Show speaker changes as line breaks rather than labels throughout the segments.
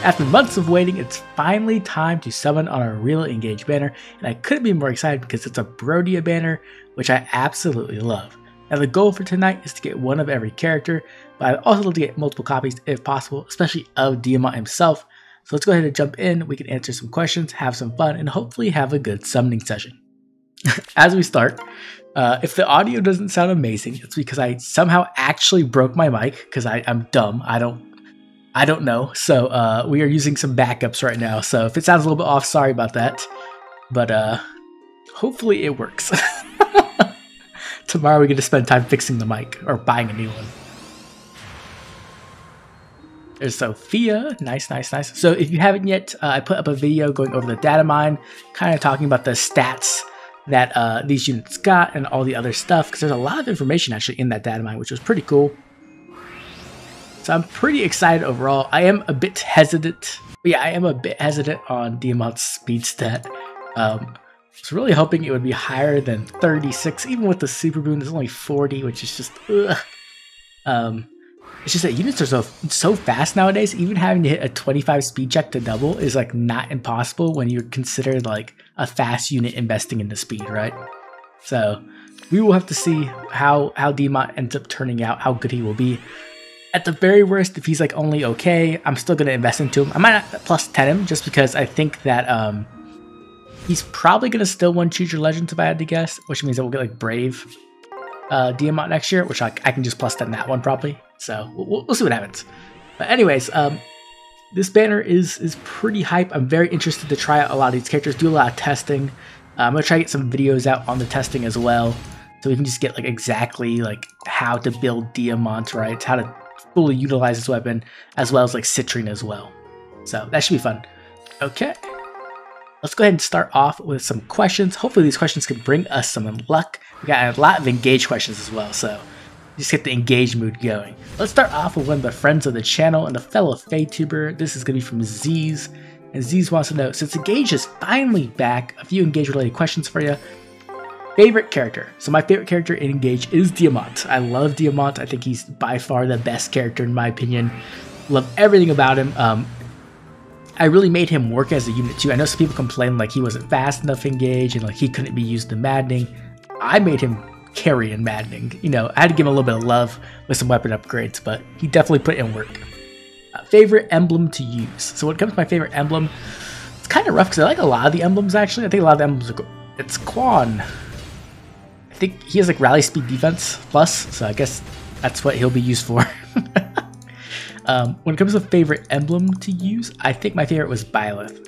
After months of waiting, it's finally time to summon on our Real Engage banner, and I couldn't be more excited because it's a Brodia banner, which I absolutely love. Now the goal for tonight is to get one of every character, but I'd also love to get multiple copies if possible, especially of Diamant himself. So let's go ahead and jump in, we can answer some questions, have some fun, and hopefully have a good summoning session. As we start, if the audio doesn't sound amazing, it's because I somehow actually broke my mic, because I'm dumb, I don't know. So we are using some backups right now, so if it sounds a little bit off, sorry about that. But hopefully it works. Tomorrow we get to spend time fixing the mic, or buying a new one. There's Sophia, nice. So if you haven't yet, I put up a video going over the data mine, kind of talking about the stats that these units got and all the other stuff, because there's a lot of information actually in that data mine, which was pretty cool. So I'm pretty excited overall. I am a bit hesitant. But yeah, I am a bit hesitant on Diamant's speed stat. I was really hoping it would be higher than 36. Even with the super boon, it's only 40, which is just ugh. It's just that units are so fast nowadays. Even having to hit a 25 speed check to double is like not impossible when you're considered like a fast unit investing in the speed, right? So we will have to see how Diamant ends up turning out, how good he will be. At the very worst, if he's like only okay, I'm still going to invest into him. I might not plus 10 him just because I think that he's probably going to still win Choose Your Legends if I had to guess, which means that we'll get like Brave Diamant next year, which I can just plus 10 that one probably. So we'll see what happens. But anyways, this banner is pretty hype. I'm very interested to try out a lot of these characters, do a lot of testing. I'm going to try to get some videos out on the testing as well, so we can just get like exactly like how to build Diamant, right? How to fully utilize this weapon, as well as like Citrinne as well. So that should be fun. Okay, let's go ahead and start off with some questions. Hopefully these questions can bring us some luck. We got a lot of engage questions as well, so just get the engage mood going. Let's start off with one of the friends of the channel and a fellow FadeTuber. This is going to be from Z's, and Z's wants to know, since Engage is finally back, a few Engage related questions for you. Favorite character. So my favorite character in Engage is Diamant. I love Diamant. I think he's by far the best character in my opinion. Love everything about him. I really made him work as a unit too. I know some people complain like he wasn't fast enough Engage and like he couldn't be used in Maddening. I made him carry in Maddening. You know, I had to give him a little bit of love with some weapon upgrades, but he definitely put in work. Favorite emblem to use. So when it comes to my favorite emblem, it's kind of rough because I like a lot of the emblems actually. I think a lot of the emblems are cool. It's Quan. I think he has like rally speed defense plus, so I guess that's what he'll be used for. When it comes to favorite emblem to use, I think my favorite was Byleth.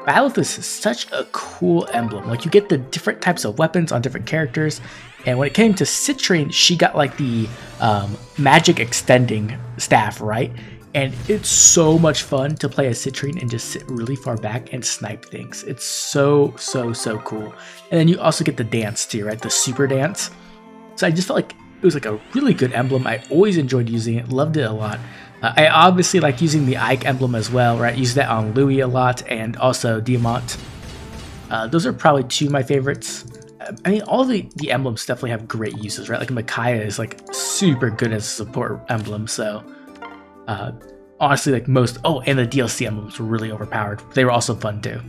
Byleth is such a cool emblem. Like you get the different types of weapons on different characters, and when it came to Citrinne, she got like the magic extending staff, right? And it's so much fun to play as Citrinne and just sit really far back and snipe things. It's so cool. And then you also get the dance too, right? The super dance. So I just felt like it was like a really good emblem. I always enjoyed using it, loved it a lot. I obviously like using the Ike emblem as well, right? Use that on Louis a lot and also Diamant. Those are probably two of my favorites. I mean, all the emblems definitely have great uses, right? Like Micaiah is like super good as a support emblem, so honestly, like most, oh, and the DLC emblems were really overpowered. They were also fun too.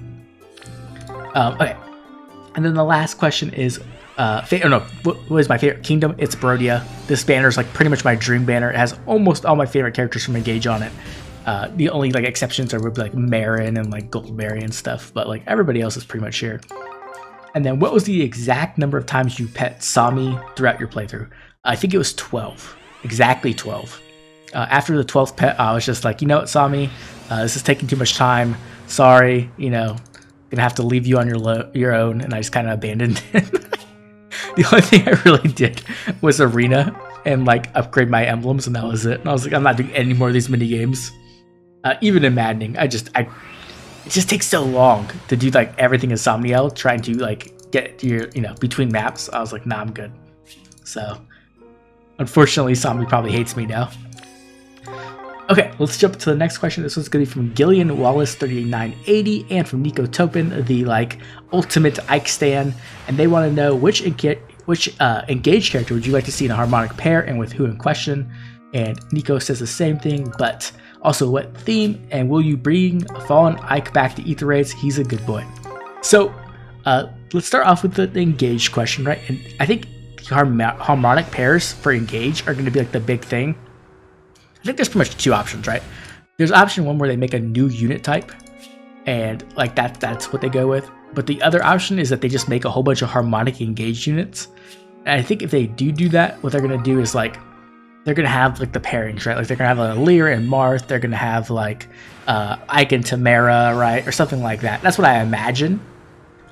Okay, and then the last question is, what is my favorite kingdom? It's Brodia. This banner is like pretty much my dream banner. It has almost all my favorite characters from Engage on it. The only like exceptions are like Marin and like Goldberry and stuff, but like everybody else is pretty much here. And then what was the exact number of times you pet Sami throughout your playthrough? I think it was 12, exactly 12. After the 12th pet, I was just like, you know what, Sami, this is taking too much time. Sorry, you know, gonna have to leave you on your own, and I just kind of abandoned it. The only thing I really did was arena and like upgrade my emblems, and that was it. And I was like, I'm not doing any more of these mini games. Even in Maddening, it just takes so long to do like everything in Somniel, trying to like get your, you know, between maps. I was like, nah, I'm good. So unfortunately, Sami probably hates me now. Okay, let's jump to the next question. This one's going to be from Gillian Wallace 3980 and from Nico Topin, the like ultimate Ike stan, and they want to know which Engage character would you like to see in a harmonic pair and with who in question. And Nico says the same thing, but also what theme, and will you bring Fallen Ike back to Eitr raids? He's a good boy. So let's start off with the Engage question, right? And I think harmonic pairs for Engage are going to be like the big thing. I think there's pretty much two options, right? There's option one where they make a new unit type, and like that's what they go with. But the other option is that they just make a whole bunch of Harmonic Engage units. And I think if they do that, what they're going to do is like, they're going to have like the pairings, right? Like they're going to have a Lear and Marth. They're going to have like Ike and Tamara, right? Or something like that. That's what I imagine.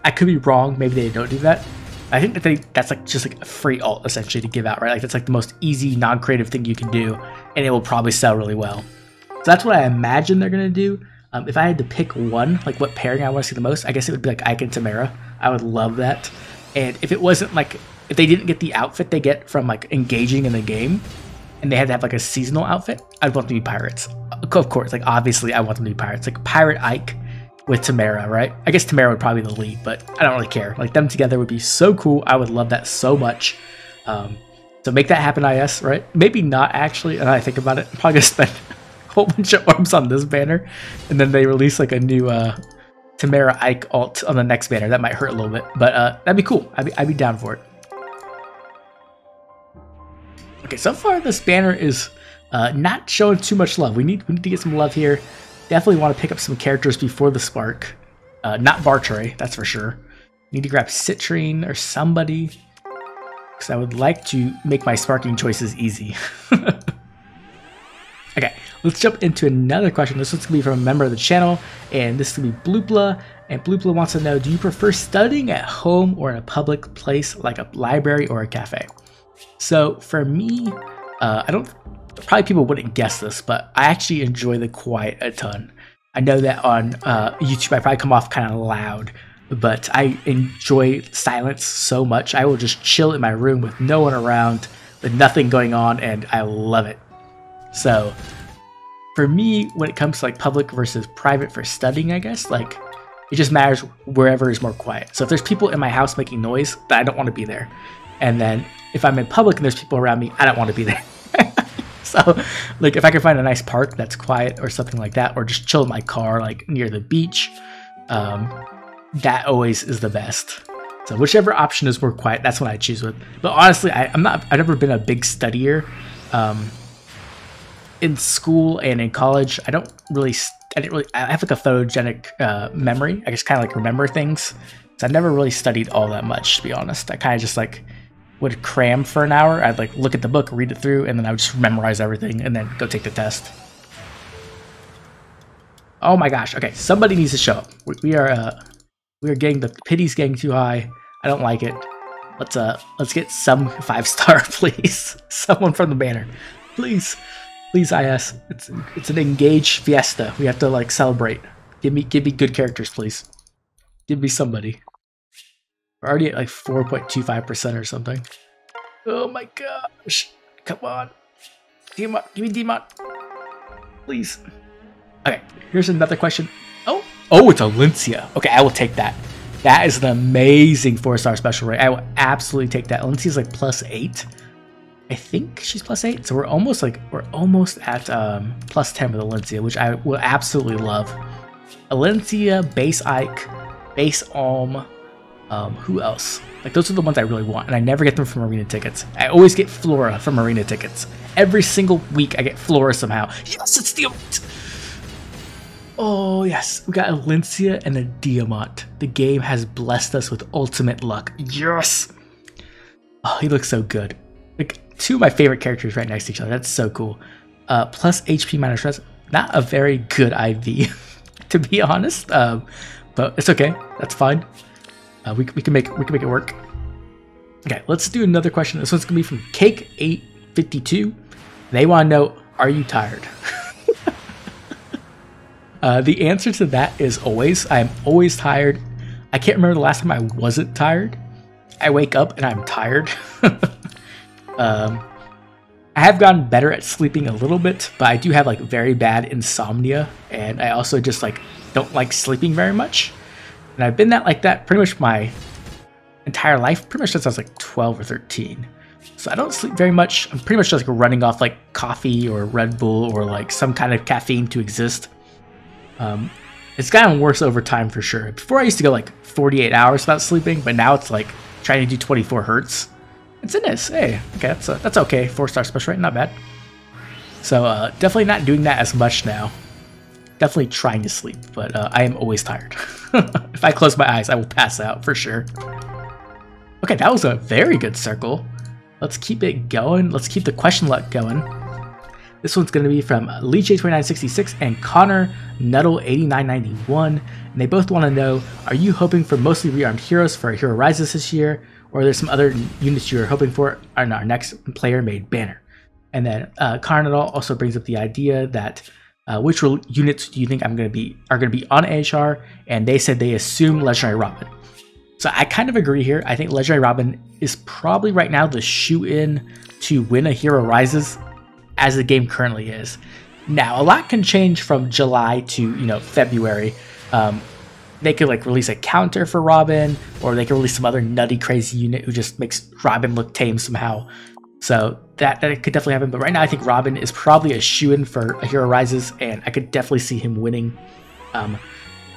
I could be wrong. Maybe they don't do that. I think that that's like just like a free alt essentially to give out, right? Like that's like the most easy, non-creative thing you can do, and it will probably sell really well. So that's what I imagine they're going to do. If I had to pick one, like what pairing I want to see the most, I guess it would be like Ike and Tamara. I would love that. And if it wasn't like, if they didn't get the outfit they get from like engaging in the game, and they had to have like a seasonal outfit, I'd want them to be pirates. Of course, like obviously I want them to be pirates. Like Pirate Ike with Tamara, right? I guess Tamara would probably be the lead, but I don't really care. Like them together would be so cool. I would love that so much. So make that happen, IS, right? Maybe not actually, and I think about it, I'm probably gonna spend a whole bunch of orbs on this banner, and then they release like a new Tamara Ike alt on the next banner. That might hurt a little bit, but that'd be cool. I'd be down for it. Okay, so far this banner is not showing too much love. We need to get some love here. Definitely want to pick up some characters before the spark. Not Bartray, that's for sure. Need to grab Citrinne or somebody, because I would like to make my sparking choices easy. Okay, let's jump into another question. This one's going to be from a member of the channel, and this is going to be Bloopla. And Bloopla wants to know, do you prefer studying at home or in a public place like a library or a cafe? So for me, probably people wouldn't guess this, but I actually enjoy the quiet a ton. I know that on YouTube I probably come off kind of loud, but I enjoy silence so much. I will just chill in my room with no one around, with nothing going on, and I love it. So for me, when it comes to like public versus private for studying, I guess, like it just matters wherever is more quiet. So if there's people in my house making noise, then I don't want to be there. And then if I'm in public and there's people around me, I don't want to be there. So like if I can find a nice park that's quiet or something like that, or just chill in my car like near the beach, that always is the best. So whichever option is more quiet, that's what I choose with. But honestly, I've never been a big studier. In school and in college, I have like a photogenic memory. I just kind of like remember things. So I never really studied all that much, to be honest. I kind of just like would cram for an hour. I'd like look at the book, read it through, and then I would just memorize everything and then go take the test. Oh my gosh. Okay, somebody needs to show up. We are getting, the pity's getting too high. I don't like it. Let's get some 5-star, please. Someone from the banner. Please. Please, IS. It's an Engage fiesta. We have to like celebrate. Give me good characters, please. Give me somebody. We're already at like 4.25% or something. Oh my gosh. Come on. Diamant. Give me Diamant. Please. Okay, here's another question. Oh, it's Alencia. Okay, I will take that. That is an amazing 4-star special rate. I will absolutely take that. Alencia's like +8. I think she's +8. So we're almost at +10 with Alencia, which I will absolutely love. Alencia, base Ike, base Alm. Who else? Like those are the ones I really want, and I never get them from arena tickets. I always get Flora from arena tickets. Every single week I get Flora somehow. Yes, it's Diamant! Oh yes, we got Alencia and a Diamant. The game has blessed us with ultimate luck. Yes! Oh, he looks so good. Like two of my favorite characters right next to each other. That's so cool. Plus HP minus res. Not a very good IV, to be honest. But it's okay. That's fine. We can make it work. Okay, let's do another question. This one's gonna be from Cake852. They want to know, are you tired? The answer to that is always. I am always tired. I can't remember the last time I wasn't tired. I wake up and I'm tired. I have gotten better at sleeping a little bit, but I do have like very bad insomnia, and I also just like don't like sleeping very much. And I've been like that pretty much my entire life, pretty much since I was like 12 or 13. So I don't sleep very much. I'm pretty much just like running off like coffee or Red Bull or like some kind of caffeine to exist. It's gotten worse over time for sure. Before I used to go like 48 hours without sleeping, but now it's like trying to do 24 hertz. It's in this. Hey, okay, that's okay. 4-star special rate, not bad. So definitely not doing that as much now. Definitely trying to sleep, but I am always tired. If I close my eyes, I will pass out for sure. Okay, that was a very good circle. Let's keep it going. Let's keep the question luck going. This one's going to be from LeeJ2966 and Connor Nuddle8991. And they both want to know, are you hoping for mostly rearmed heroes for Hero Rises this year? Or are there some other units you're hoping for on our next player-made banner? And then Connor Nuddle also brings up the idea that which units do you think are going to be on AHR? And they said they assume Legendary Robin. So I kind of agree here. I think Legendary Robin is probably right now the shoe-in to win a Hero Rises as the game currently is. Now, a lot can change from July to, February. They could like release a counter for Robin, or they could release some other nutty crazy unit who just makes Robin look tame somehow. So that could definitely happen. But right now I think Robin is probably a shoe-in for a Hero Rises, and I could definitely see him winning.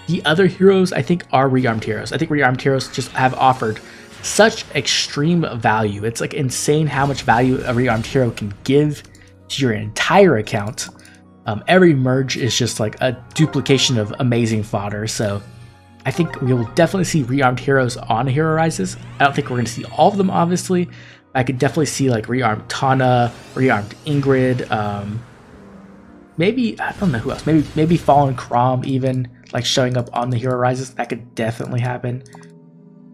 The other heroes I think are rearmed heroes. I think rearmed heroes just have offered such extreme value. It's like insane how much value a rearmed hero can give to your entire account. Every merge is just like a duplication of amazing fodder. So I think we will definitely see rearmed heroes on Hero Rises. I don't think we're going to see all of them, obviously. I could definitely see like rearmed Tana, rearmed Ingrid, maybe, I don't know who else, maybe Fallen Crom even, like showing up on the Hero Rises. That could definitely happen.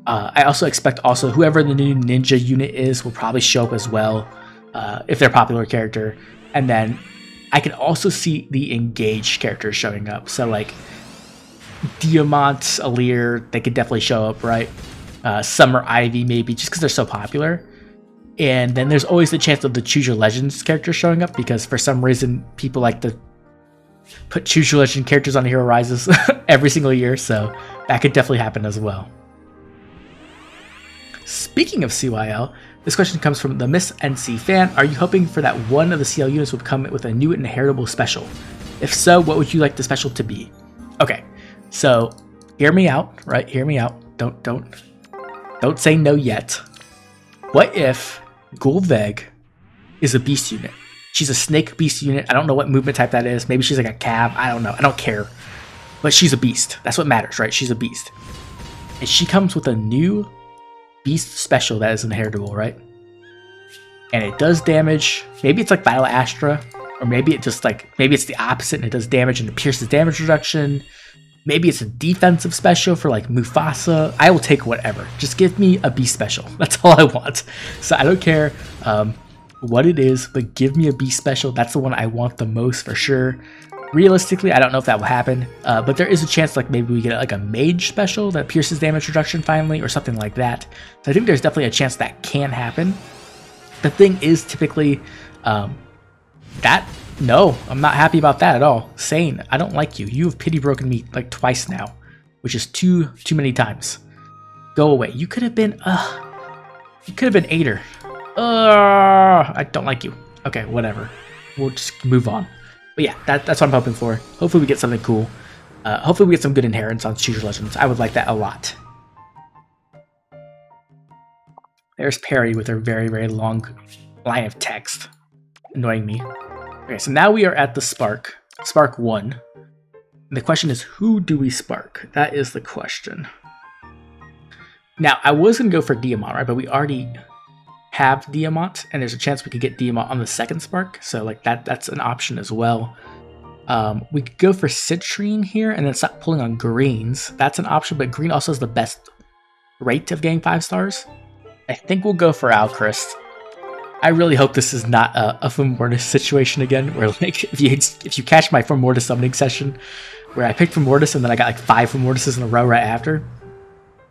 I also expect whoever the new ninja unit is will probably show up as well, if they're a popular character. And then I can also see the Engage characters showing up. So like Diamant, Eitr, they could definitely show up, right? Summer Ivy maybe, just because they're so popular. And then there's always the chance of the Choose Your Legends character showing up, because for some reason people like to put Choose Your Legend characters on Hero Rises every single year, so that could definitely happen as well. Speaking of CYL, this question comes from the Miss NC fan. Are you hoping for that one of the CL units would come with a new inheritable special? If so, what would you like the special to be? Okay, so hear me out, right? Hear me out. Don't say no yet. What if Gulveg is a beast unit? She's a snake beast unit. I don't know what movement type that is. Maybe she's like a cab. I don't know. I don't care. But she's a beast. That's what matters, right? She's a beast. And she comes with a new beast special that is inheritable, right? And it does damage. Maybe it's like Battle Astra. Or maybe it's the opposite and it does damage and it pierces damage reduction. Maybe it's a defensive special for like Mufasa. I will take whatever. Just give me a beast special. That's all I want. So I don't care what it is, but give me a beast special. That's the one I want the most for sure. Realistically, I don't know if that will happen, but there is a chance like maybe we get like a mage special that pierces damage reduction finally, or something like that. So I think there's definitely a chance that can happen. The thing is typically no, I'm not happy about that at all. Sane, I don't like you. You have pity broken me like twice now, which is too many times. Go away. You could have been Eitr. I don't like you. Okay, whatever. We'll just move on. But yeah, that's what I'm hoping for. Hopefully we get something cool. Hopefully we get some good inheritance on Choose Your Legends. I would like that a lot. There's Perry with her very, very long line of text. Annoying me. Okay, so now we are at the Spark. Spark 1. And the question is, who do we spark? That is the question. Now, I was going to go for Diamant, right? But we already have Diamant, and there's a chance we could get Diamant on the second Spark. So like that's an option as well. We could go for Citrinne here and then stop pulling on greens. That's an option, but green also has the best rate of getting 5 stars. I think we'll go for Alcryst. I really hope this is not a Fomortis situation again, where like if you catch my Fomortis summoning session, where I picked Fomortis and then I got like 5 Fomortises in a row right after.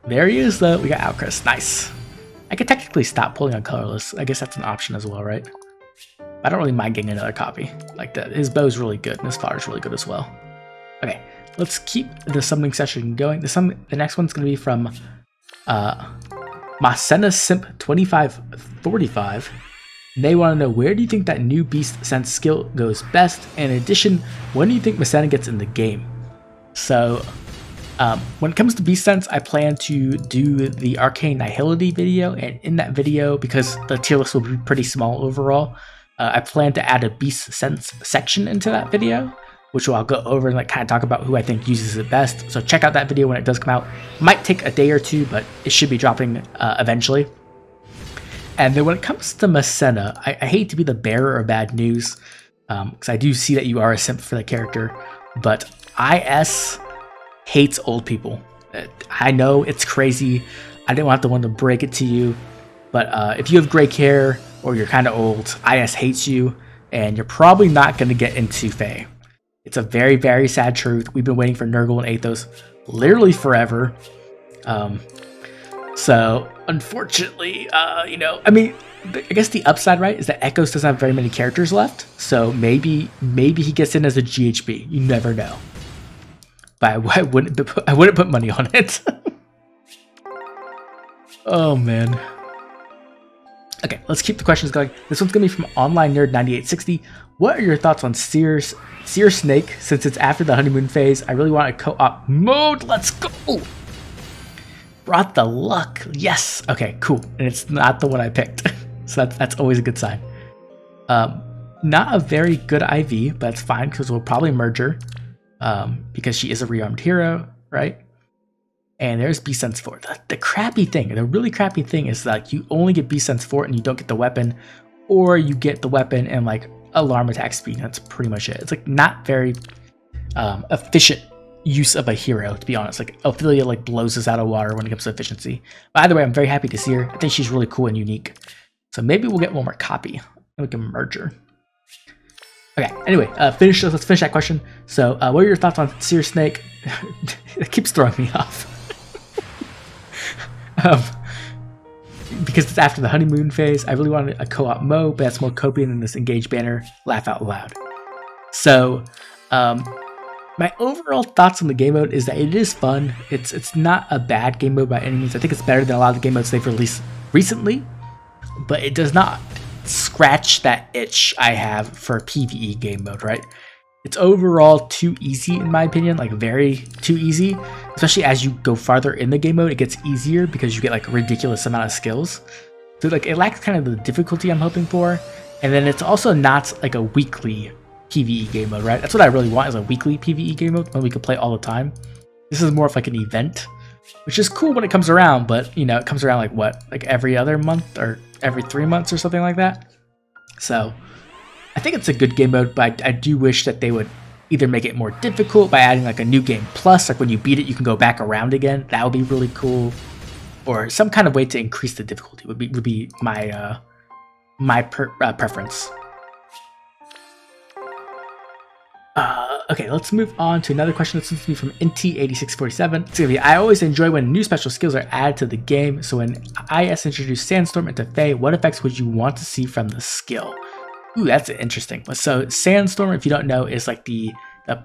There he is though, we got Alcryst, nice. I could technically stop pulling on colorless, I guess that's an option as well, right? I don't really mind getting another copy like that. His bow is really good and his fire is really good as well. Okay, let's keep the summoning session going. The next one's gonna be from Masena Simp 2545. They want to know, where do you think that new Beast Sense skill goes best? And in addition, when do you think Masena gets in the game? So, when it comes to Beast Sense, I plan to do the Arcane Nihility video, and in that video, because the tier list will be pretty small overall, I plan to add a Beast Sense section into that video, which I'll go over and like kind of talk about who I think uses it best. So check out that video when it does come out. Might take a day or two, but it should be dropping eventually. And then when it comes to Masena, I hate to be the bearer of bad news, because I do see that you are a simp for the character, but IS hates old people. I know it's crazy. I didn't want the one to break it to you, but if you have gray hair or you're kind of old, IS hates you, and you're probably not going to get into Fae. It's a very, very sad truth. We've been waiting for Nurgle and Athos literally forever. So, unfortunately, you know, I mean, I guess the upside, right, is that Echoes doesn't have very many characters left. So maybe he gets in as a GHB. You never know. But I wouldn't put money on it. Oh, man. Okay, let's keep the questions going. This one's going to be from Online Nerd 9860. What are your thoughts on Seer Snake? Since it's after the honeymoon phase, I really want a co-op mode. Let's go! Brought the luck. Yes. Okay, cool. And it's not the one I picked. So that's always a good sign. Not a very good IV, but it's fine because we'll probably merge her. Because she is a rearmed hero, right? And there's B-Sense 4. The crappy thing, the really crappy thing is that you only get B-Sense 4 and you don't get the weapon, or you get the weapon and like alarm attack speed. That's pretty much it. It's like not very efficient use of a hero, to be honest. Like Ophelia like blows us out of water when it comes to efficiency. But either way, I'm very happy to see her. I think she's really cool and unique. So maybe we'll get one more copy and we can merge her. Okay, anyway, let's finish that question. So, what are your thoughts on Seer Snake? It keeps throwing me off. Because it's after the honeymoon phase, I really wanted a co-op mode, but that's more copian than this Engage banner. Laugh out loud. So, my overall thoughts on the game mode is that it is fun. It's not a bad game mode by any means. I think it's better than a lot of the game modes they've released recently, but it does not scratch that itch I have for PvE game mode, right? It's overall too easy in my opinion, like very too easy, especially as you go farther in the game mode. It gets easier because you get like a ridiculous amount of skills, so like it lacks kind of the difficulty I'm hoping for. And then it's also not like a weekly PvE game mode, right? That's what I really want, is a weekly PvE game mode when we could play all the time. This is more of like an event, which is cool when it comes around, but you know, it comes around like what, like every other month or every 3 months or something like that. So I think it's a good game mode, but I do wish that they would either make it more difficult by adding like a new game plus, like when you beat it you can go back around again. That would be really cool, or some kind of way to increase the difficulty would be my preference. Okay, let's move on to another question that's going to be from NT8647. It's going to be, I always enjoy when new special skills are added to the game. So when IS introduced Sandstorm into Fae, what effects would you want to see from the skill? Ooh, that's interesting. So Sandstorm, if you don't know, is like the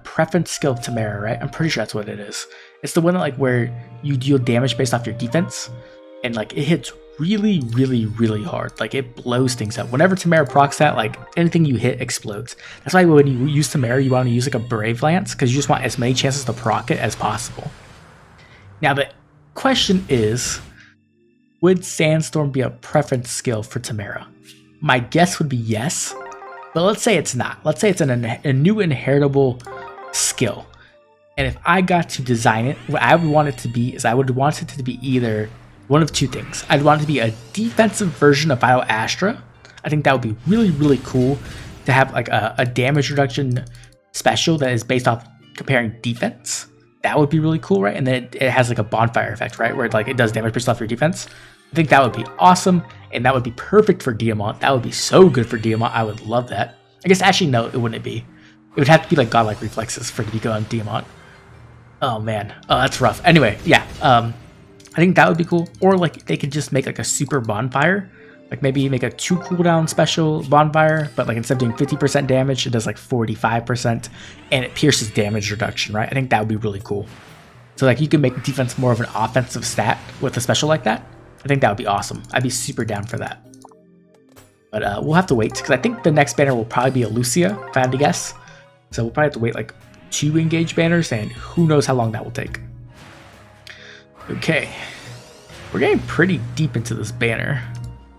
preference skill of Tamara, right? I'm pretty sure that's what it is. It's the one that like where you deal damage based off your defense, and like it hits really, really, really hard. Like it blows things up. Whenever Tamara procs that, like anything you hit explodes. That's why when you use Tamara, you want to use like a Brave Lance, because you just want as many chances to proc it as possible. Now the question is, would Sandstorm be a preference skill for Tamara? My guess would be yes, but let's say it's not. Let's say it's a new inheritable skill. And if I got to design it, what I would want it to be is I would want it to be either one of two things. I'd want it to be a defensive version of Vital Astra. I think that would be really, really cool to have like a damage reduction special that is based off comparing defense. That would be really cool, right? And then it has like a bonfire effect, right? Where it does damage based off your defense. I think that would be awesome, and that would be perfect for Diamant. That would be so good for Diamant. I would love that. I guess actually no, it wouldn't be. It would have to be like godlike reflexes for it to be good on Diamant. Oh man, oh that's rough. Anyway, yeah, I think that would be cool. Or like they could just make like a super bonfire, like maybe make a 2 cooldown special bonfire, but like instead of doing 50% damage, it does like 45%, and it pierces damage reduction, right? I think that would be really cool. So like you can make defense more of an offensive stat with a special like that. I think that would be awesome. I'd be super down for that. But we'll have to wait, because I think the next banner will probably be a Lucia, if I had to guess. So we'll probably have to wait like 2 engage banners, and who knows how long that will take. Okay. We're getting pretty deep into this banner.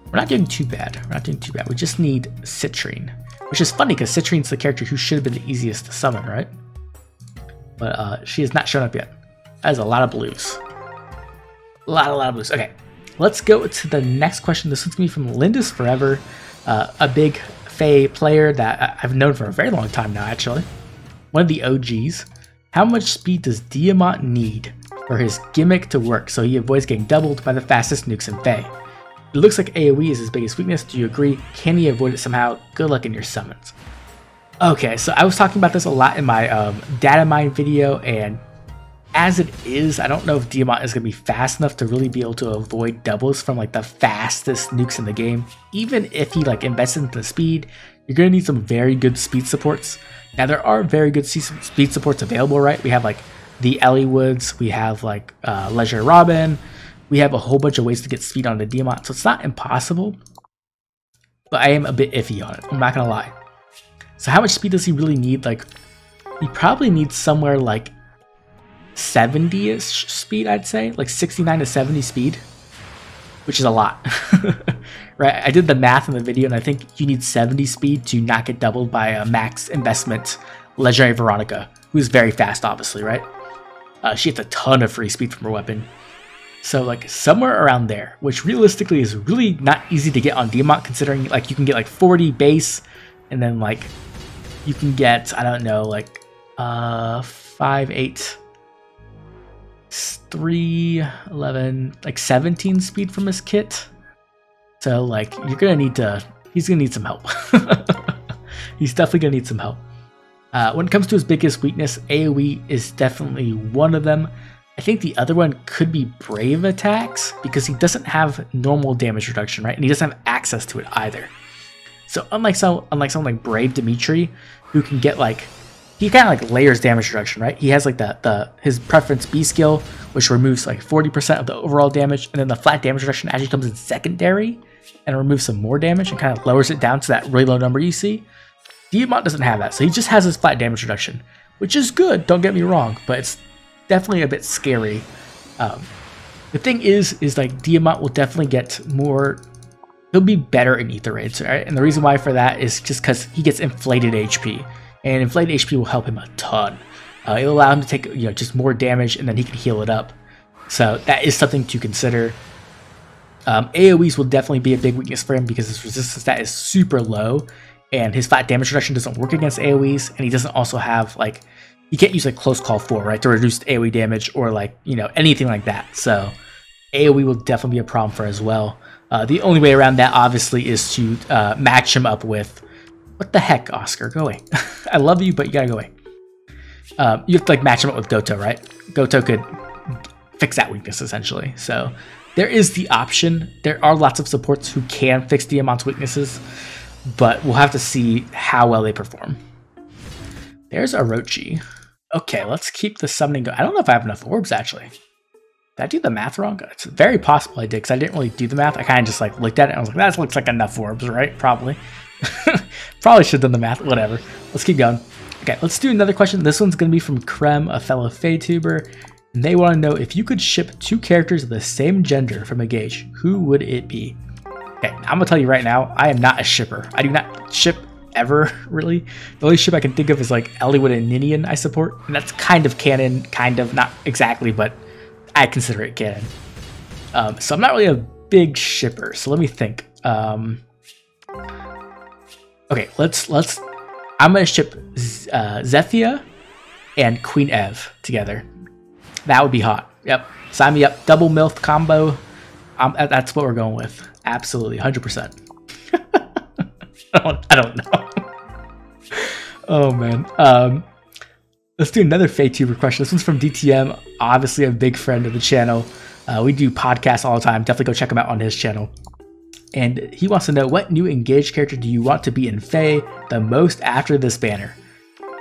We're not doing too bad. We're not doing too bad. We just need Citrinne, which is funny because Citrinne's the character who should have been the easiest to summon, right? But she has not shown up yet. That is a lot of blues. A lot of blues. Okay, let's go to the next question. This one's gonna be from Lindis Forever, a big Fae player that I've known for a very long time now, actually. One of the OGs. How much speed does Diamant need for his gimmick to work so he avoids getting doubled by the fastest nukes in Fae? It looks like AoE is his biggest weakness. Do you agree? Can he avoid it somehow? Good luck in your summons. Okay, so I was talking about this a lot in my data mine video, and as it is, I don't know if Diamant is going to be fast enough to really be able to avoid doubles from like the fastest nukes in the game. Even if he like invests into the speed, you're going to need some very good speed supports. Now there are very good speed supports available, right? We have like the Ellie Woods, we have like Leisure Robin, we have a whole bunch of ways to get speed on the Diamant, so it's not impossible, but I am a bit iffy on it, I'm not going to lie. So how much speed does he really need? Like, he probably needs somewhere like 70-ish speed, I'd say, like 69 to 70 speed, which is a lot. Right? I did the math in the video, and I think you need 70 speed to not get doubled by a max investment Legendary Veronica, who's very fast, obviously, right? She gets a ton of free speed from her weapon. So like somewhere around there, which realistically is really not easy to get on Diamant, considering like you can get like 40 base, and then like you can get, I don't know, like 5, 8, 3, 11, like 17 speed from his kit. So like you're gonna need to, he's gonna need some help. He's definitely gonna need some help. When it comes to his biggest weakness, AoE is definitely one of them. I think the other one could be Brave attacks, because he doesn't have normal damage reduction, right? And he doesn't have access to it either. So unlike someone like Brave Dimitri, who can get like, he kind of like layers damage reduction, right? He has like his preference B skill, which removes like 40% of the overall damage, and then the flat damage reduction actually comes in secondary and removes some more damage and kind of lowers it down to that really low number you see. Diamant doesn't have that, so he just has his flat damage reduction, which is good, don't get me wrong, but it's definitely a bit scary. The thing is like Diamant will definitely get more, he'll be better in Eitr raids, right? And the reason why for that is just because he gets inflated HP, and inflated HP will help him a ton. It'll allow him to take, you know, just more damage, and then he can heal it up. So that is something to consider. AoEs will definitely be a big weakness for him because his resistance stat is super low, and his flat damage reduction doesn't work against AoEs, and he doesn't also have like, you can't use like Close Call 4, right, to reduce AoE damage or like, you know, anything like that. So AoE will definitely be a problem for as well. The only way around that obviously is to match him up with, what the heck, Oscar, go away. I love you, but you gotta go away. You have to like match him up with Goto, right? Goto could fix that weakness essentially. So there is the option. There are lots of supports who can fix Diamant's weaknesses, but we'll have to see how well they perform. There's Orochi. Okay, let's keep the summoning going. I don't know if I have enough orbs, actually. Did I do the math wrong? It's very possible I did, because I didn't really do the math. I kind of just like looked at it and I was like, that looks like enough orbs, right? Probably. Probably should have done the math. Whatever. Let's keep going. Okay, let's do another question. This one's going to be from Krem, a fellow FaeTuber. And they want to know, if you could ship 2 characters of the same gender from Engage, who would it be? Okay, I'm going to tell you right now, I am not a shipper. I do not ship ever, really. The only ship I can think of is like Eliwood and Ninian I support, and that's kind of canon, kind of, not exactly, but I consider it canon. So I'm not really a big shipper, so let me think. Okay, I'm gonna ship Zethia and Queen Ev together. That would be hot. Yep, sign me up. Double MILF combo. That's what we're going with. Absolutely, 100%. I don't know. Oh man. Let's do another FaeTuber question. This one's from DTM, obviously a big friend of the channel. We do podcasts all the time. Definitely go check him out on his channel. And he wants to know, what new Engage character do you want to be in Fae the most after this banner?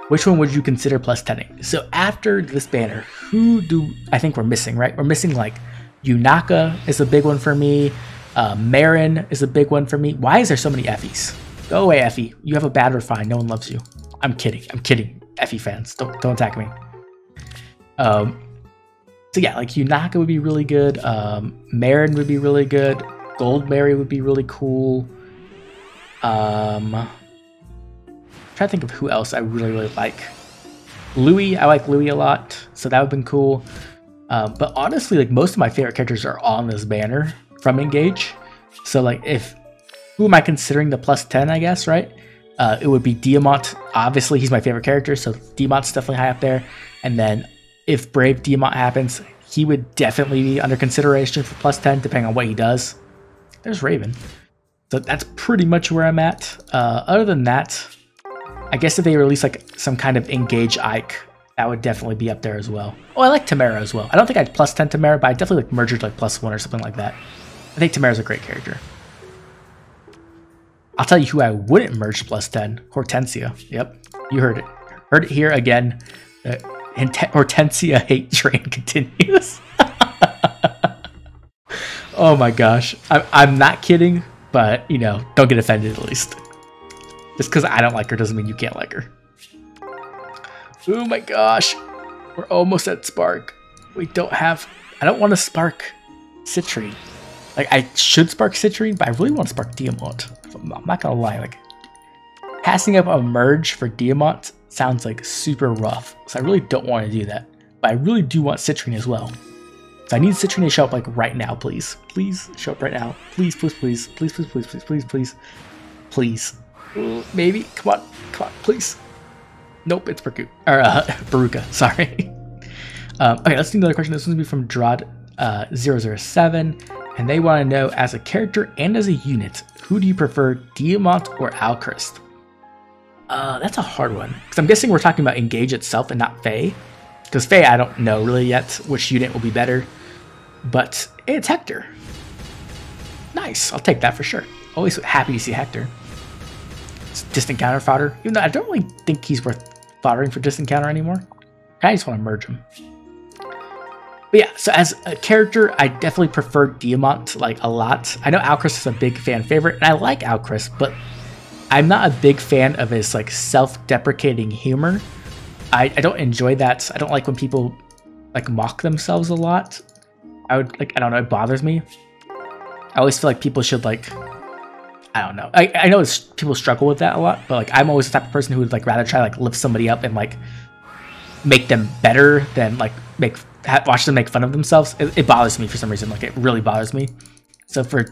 Which one would you consider plus 10ing? So after this banner, who do I think we're missing, right? We're missing like Yunaka is a big one for me. Morion is a big one for me. Why is there so many Effies? Go away, Effie. You have a bad refine. No one loves you. I'm kidding. I'm kidding. Effie fans, don't attack me. So yeah, like Yunaka would be really good. Morion would be really good. Gold Mary would be really cool. Trying to think of who else I really like. Louis, I like Louis a lot, so that would have been cool. But honestly, like most of my favorite characters are on this banner from Engage. So like who am I considering the +10, I guess, right? It would be Diamant. Obviously, he's my favorite character, so Diamant's definitely high up there. And then if Brave Diamant happens, he would definitely be under consideration for +10, depending on what he does. There's Raven. So that's pretty much where I'm at. Other than that, I guess if they release like some kind of Engage Ike, that would definitely be up there as well. Oh, I like Tamara as well. I don't think I'd +10 Tamara, but I definitely like merged like +1 or something like that. I think Tamara's a great character. I'll tell you who I wouldn't merge +10. Hortensia. Yep, you heard it. Heard it here again. Hortensia hate train continues. Oh my gosh. I'm not kidding, but you know, don't get offended at least. Just because I don't like her doesn't mean you can't like her. Oh my gosh. We're almost at Spark. We don't have... I don't want to Spark Citrinne. Like, I should Spark Citrinne, but I really want to Spark Diamant. I'm not going to lie. Like, passing up a merge for Diamant sounds like super rough. So I really don't want to do that. But I really do want Citrinne as well. So I need Citrinne to show up like right now, please. Please show up right now. Please, please, please. Please, please, please, please, please, please. Please. Maybe. Come on. Come on, please. Nope, it's Baruka. Sorry. Okay, let's do another question. This one's going to be from Drod007. And they want to know, as a character and as a unit, who do you prefer, Diamant or Alcryst? That's a hard one. Because I'm guessing we're talking about Engage itself and not Faye. Because Faye, I don't know really yet which unit will be better. But it's Hector. Nice. I'll take that for sure. Always happy to see Hector. It's distant counter fodder. Even though I don't really think he's worth foddering for distant counter anymore. I just want to merge him. But yeah, so as a character, I definitely prefer Diamant like a lot. I know Alcryst is a big fan favorite, and I like Alcryst, but I'm not a big fan of his like self-deprecating humor. I don't enjoy that. I don't like when people like mock themselves a lot. I don't know, it bothers me. I always feel like people should like, I don't know. I know people struggle with that a lot, but like I'm always the type of person who would like rather try like lift somebody up and like make them better than like watch them make fun of themselves. It bothers me for some reason. Like it really bothers me. So for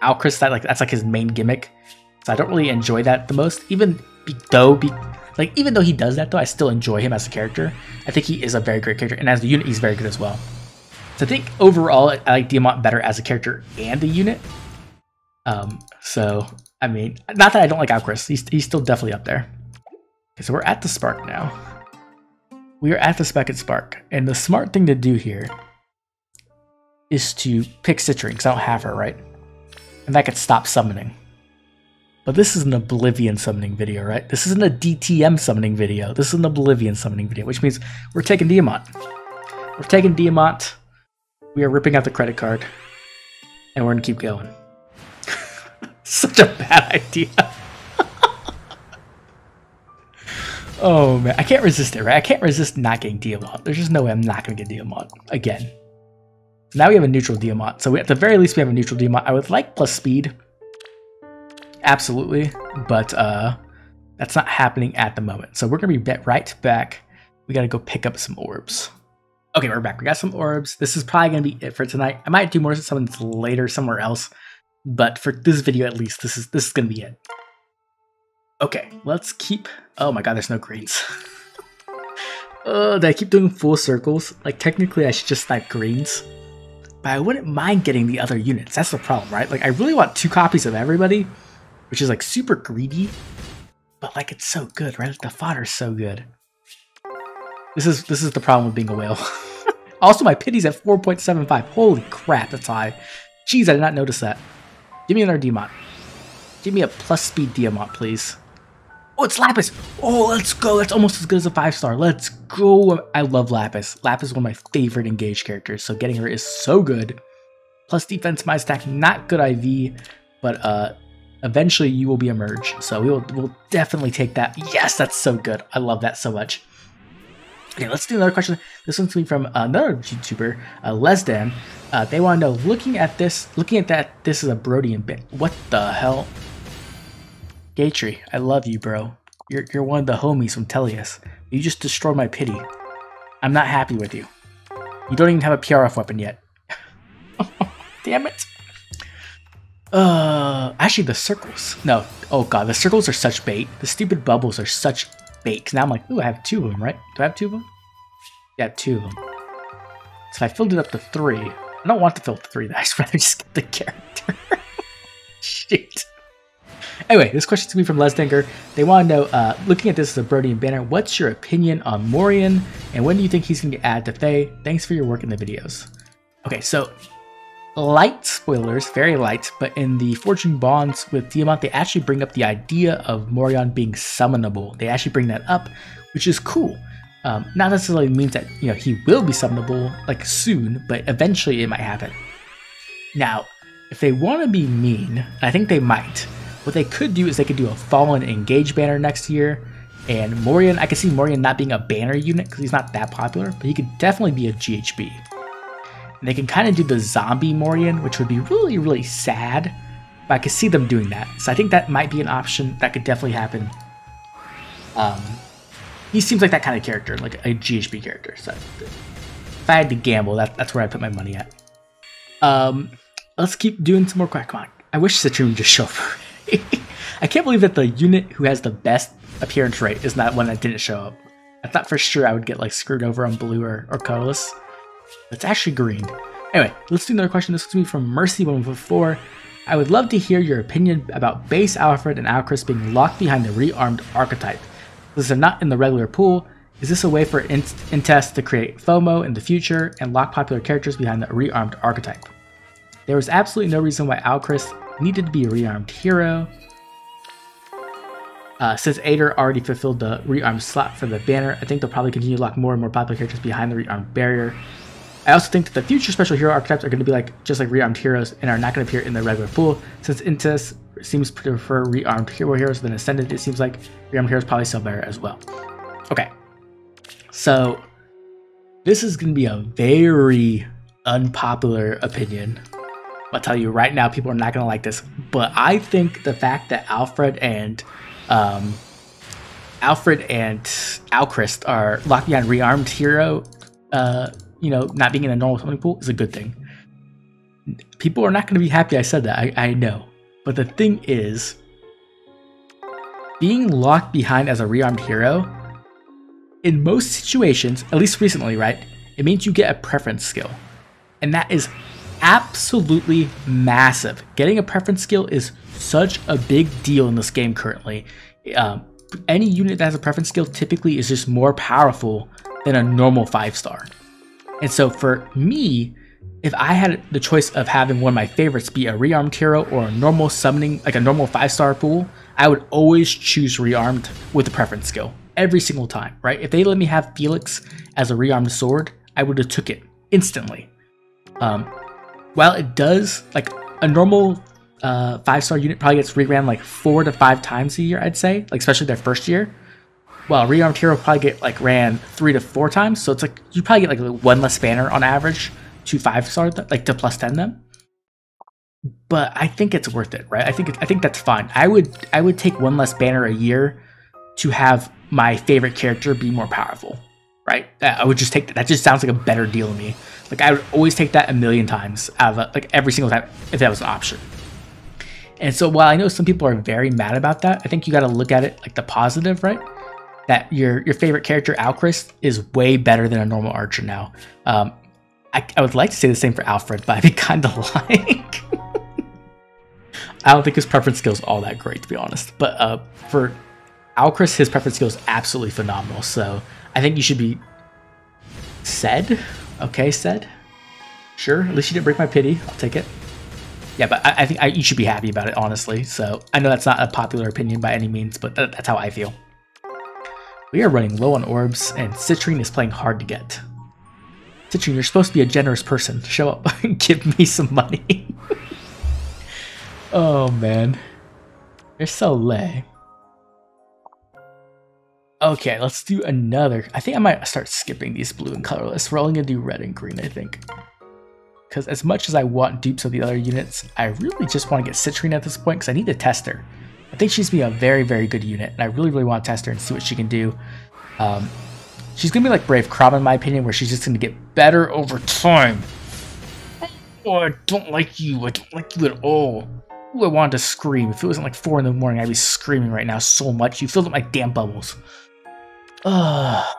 Alcryst, that's like his main gimmick. So I don't really enjoy that the most. Even though he does that though, I still enjoy him as a character. I think he is a very great character, and as a unit, he's very good as well. So I think overall, I like Diamant better as a character and a unit. So I mean, not that I don't like Alcryst. He's still definitely up there. Okay, so we're at the Spark now. We are at the Spec Spark, and the smart thing to do here is to pick Citrinne, because I don't have her, right? And that could stop summoning. But this is an Oblivion summoning video, right? This isn't a DTM summoning video. This is an Oblivion summoning video, which means we're taking Diamant. We're taking Diamant. We are ripping out the credit card, and we're going to keep going. Such a bad idea. Oh man, I can't resist it, right? I can't resist not getting Diamant. There's just no way I'm not going to get Diamant again. So now we have a neutral Diamant. So at the very least, we have a neutral Diamant. I would like plus speed. Absolutely. But that's not happening at the moment. So we're going to be right back. We got to go pick up some orbs. Okay, we're back. We got some orbs. This is probably going to be it for tonight. I might do more summons later somewhere else. But for this video, at least, this is going to be it. Okay, let's keep... Oh my god, there's no greens. Did I keep doing full circles? Like, technically, I should just snipe greens. But I wouldn't mind getting the other units. That's the problem, right? Like, I really want 2 copies of everybody, which is, like, super greedy. But, like, it's so good, right? Like, the fodder's so good. This is the problem with being a whale. Also, my pity's at 4.75. Holy crap, that's high. Jeez, I did not notice that. Give me another Diamant. Give me a plus speed Diamant, please. Oh, it's Lapis. Oh, let's go. That's almost as good as a 5-star. Let's go. I love Lapis. Lapis is one of my favorite Engage characters, so getting her is so good. plus defense, minus attack. Not good IV, but eventually you will be a merge. So we'll definitely take that. Yes, that's so good. I love that so much. Okay, let's do another question. This one's coming from another YouTuber, Lesdan. They want to know, looking at that, this is a Brodian bit. What the hell? Gatry, I love you, bro. You're one of the homies from Tellius. You just destroyed my pity. I'm not happy with you. You don't even have a PRF weapon yet. Damn it. Actually, the circles. No. Oh god, the circles are such bait. The stupid bubbles are such bait. Cause now I'm like, ooh, I have 2 of them, right? Do I have 2 of them? Yeah, I have 2 of them. So if I filled it up to 3, I don't want to fill it to 3. I'd rather just get the character. Shoot. Anyway, this question's coming from Lesdanger. They want to know, looking at this as a Brodian banner, what's your opinion on Morion, and when do you think he's going to add to Thay? Thanks for your work in the videos. Okay, so light spoilers, very light, but in the Fortune Bonds with Diamant, they actually bring up the idea of Morion being summonable. They actually bring that up, which is cool. Not necessarily means that he will be summonable like soon, but eventually it might happen. Now, if they want to be mean, I think they might. What they could do is they could do a Fallen Engage banner next year, and Morion, I could see Morion not being a banner unit because he's not that popular, but he could definitely be a GHB. And they can kind of do the zombie Morion, which would be really, really sad, but I could see them doing that. So I think that might be an option that could definitely happen. He seems like that kind of character, like a GHB character. So if I had to gamble, that's where I put my money at. Let's keep doing some more. Come on. I wish Citrinne would just show up. I can't believe that the unit who has the best appearance rate is not one that didn't show up. I thought for sure I would get like screwed over on blue or colorless. It's actually green. Anyway, let's do another question. This is going to be from Mercy114. I would love to hear your opinion about base Alfred and Alcryst being locked behind the rearmed archetype. Since they're not in the regular pool, is this a way for Intest to create FOMO in the future and lock popular characters behind the rearmed archetype? There was absolutely no reason why Alcryst needed to be a rearmed hero. Since Eitr already fulfilled the rearmed slot for the banner, I think they'll probably continue to lock more and more popular characters behind the rearmed barrier. I also think that the future special hero archetypes are going to be just like rearmed heroes and are not going to appear in the regular pool. Since Intest seems to prefer rearmed heroes than Ascended, it seems like rearmed heroes probably sell better as well. Okay, so this is going to be a very unpopular opinion. I'll tell you right now, people are not going to like this, but I think the fact that Alfred and Alcryst are locked behind rearmed hero, not being in a normal summoning pool is a good thing. People are not going to be happy I said that, I know. But the thing is, being locked behind as a rearmed hero, in most situations, at least recently, right, it means you get a preference skill. And that is absolutely massive. Getting a preference skill is such a big deal in this game currently. Any unit that has a preference skill typically is just more powerful than a normal 5-star. And so for me, if I had the choice of having one of my favorites be a rearmed hero or a normal summoning, like a normal 5-star pool, I would always choose rearmed with the preference skill every single time, right? If they let me have Felix as a rearmed sword, I would have took it instantly. While it does, like a normal 5-star unit probably gets reran like 4 to 5 times a year, I'd say, like especially their first year. While a rearmed hero probably get like ran 3 to 4 times, so it's like you probably get like 1 less banner on average to 5-star, like to plus 10 them. But I think it's worth it, right? I think that's fine. I would take 1 less banner a year to have my favorite character be more powerful, right? I would just take that. That just sounds like a better deal to me. Like I would always take that 1,000,000 times out of like every single time if that was an option. And so while I know some people are very mad about that, I think you got to look at it like the positive, right? That your favorite character, Alcryst, is way better than a normal archer now. I would like to say the same for Alfred, but I'd be kind of lying. I don't think his preference skill is all that great, to be honest. But for Alcryst, his preference skill is absolutely phenomenal. So I think you should be said. Okay, said. Sure, at least you didn't break my pity. I'll take it. Yeah, but I think you should be happy about it, honestly. So I know that's not a popular opinion by any means, but that's how I feel. We are running low on orbs, and Citrinne is playing hard to get. Citrinne, you're supposed to be a generous person. Show up and give me some money. Oh, man. You're so lay. Okay, let's do another. I think I might start skipping these blue and colorless. We're only going to do red and green, I think. Because as much as I want dupes of the other units, I really just want to get Citrinne at this point because I need to test her. I think she's going to be a very, very good unit, and I really, really want to test her and see what she can do. She's going to be like Brave Crab in my opinion, where she's just going to get better over time. Oh, I don't like you. I don't like you at all. Ooh, I wanted to scream. If it wasn't like 4 in the morning, I'd be screaming right now so much. You filled up my damn bubbles. Ugh.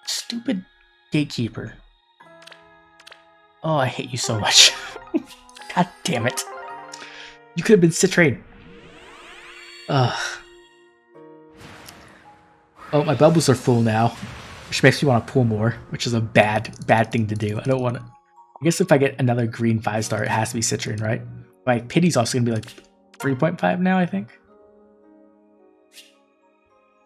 Stupid gatekeeper. Oh, I hate you so much. God damn it. You could have been Citrinne. Ugh. Oh, my bubbles are full now, which makes me want to pull more, which is a bad thing to do. I don't want to. I guess if I get another green 5-star, it has to be Citrinne, right? My pity's also going to be like 3.5 now, I think.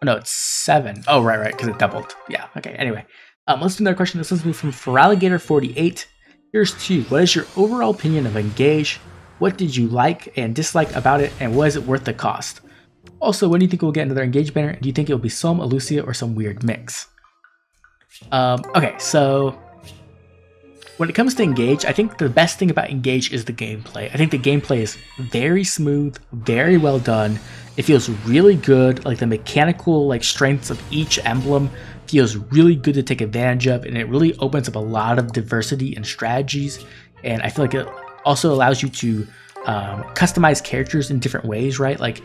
Oh, no, it's 7. Oh, right, because it doubled. Yeah, okay, anyway. Let's do another question. This one's going to be from Feraligator48. Here's 2. What is your overall opinion of Engage? What did you like and dislike about it, and was it worth the cost? Also, when do you think we'll get another Engage banner? Do you think it will be some Lucia or some weird mix? Okay, so when it comes to Engage, I think the best thing about Engage is the gameplay. I think the gameplay is very smooth, very well done. It feels really good. Like the mechanical strengths of each emblem feels really good to take advantage of, and it really opens up a lot of diversity and strategies. And I feel like it also allows you to customize characters in different ways, right? Like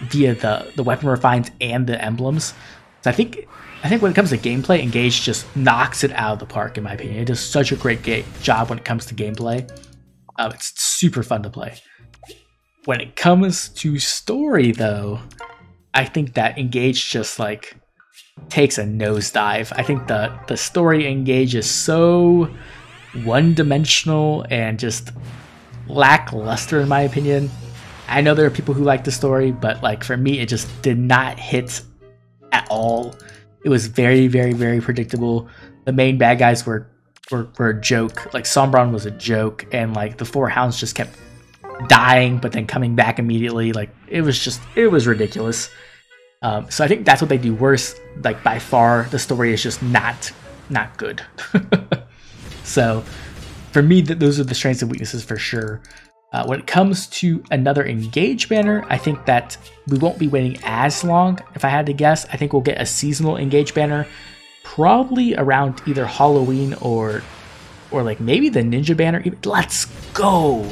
via the weapon refines and the emblems. So I think when it comes to gameplay, Engage just knocks it out of the park, in my opinion. It does such a great job when it comes to gameplay. It's super fun to play. When it comes to story, though, I think that Engage just takes a nosedive. I think the story Engage is so one-dimensional and just lackluster, in my opinion. I know there are people who like the story, but for me, it just did not hit at all. It was very, very, very predictable. The main bad guys were a joke. Sombron was a joke, and the 4 hounds just kept dying, but then coming back immediately. It was ridiculous. So I think that's what they do worse. By far, the story is just not good. So for me, those are the strengths and weaknesses for sure. When it comes to another Engage banner, I think that we won't be waiting as long. If I had to guess, I think we'll get a seasonal Engage banner, probably around either Halloween or maybe the Ninja banner. Let's go!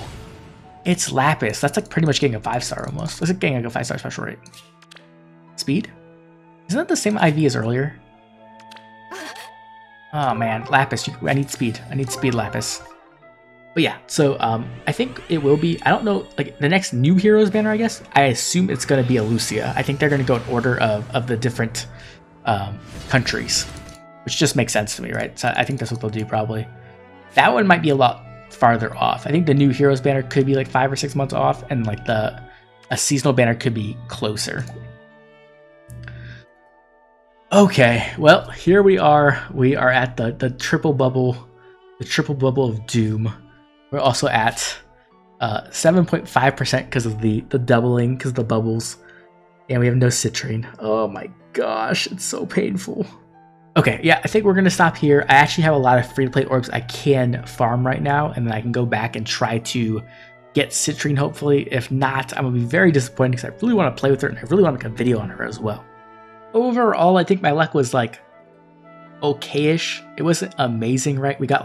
It's Lapis. That's pretty much getting a 5-star almost. It's getting a 5-star special rate. Speed? Isn't that the same IV as earlier? Oh man, Lapis. I need speed. I need speed, Lapis. But yeah, so I think it will be, I don't know, the next new heroes banner, I guess, I assume it's going to be a Lucia. I think they're going to go in order of the different countries, which just makes sense to me, right? So I think that's what they'll do probably. That one might be a lot farther off. I think the new heroes banner could be 5 or 6 months off, and a seasonal banner could be closer. Okay, well, here we are. We are at the triple bubble of doom. We're also at 7.5% because of the doubling, because of the bubbles. And we have no Citrinne. Oh my gosh, it's so painful. Okay, yeah, I think we're going to stop here. I actually have a lot of free-to-play orbs I can farm right now, and then I can go back and try to get Citrinne, hopefully. If not, I'm going to be very disappointed because I really want to play with her, and I really want to make a video on her as well. Overall, I think my luck was okay-ish. It wasn't amazing, right? We got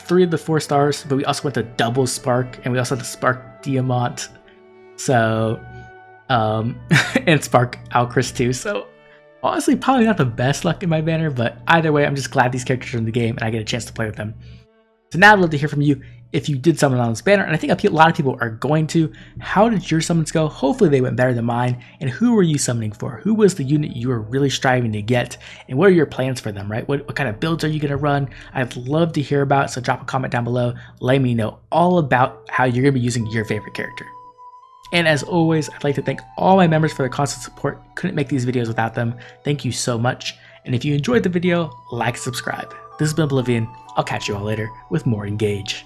3 of the 4 stars, but we also went to double Spark, and we also had the Spark Diamant. So, and Spark Alcryst too. So, honestly, probably not the best luck in my banner, but either way, I'm just glad these characters are in the game and I get a chance to play with them. So now I'd love to hear from you if you did summon on this banner, and I think a lot of people are going to. How did your summons go? Hopefully they went better than mine. And who were you summoning for? Who was the unit you were really striving to get? And what are your plans for them, right? What kind of builds are you going to run? I'd love to hear about it, so drop a comment down below. Let me know all about how you're going to be using your favorite character. And as always, I'd like to thank all my members for their constant support. Couldn't make these videos without them. Thank you so much. And if you enjoyed the video, like and subscribe. This has been Oblivion. I'll catch you all later with more Engage.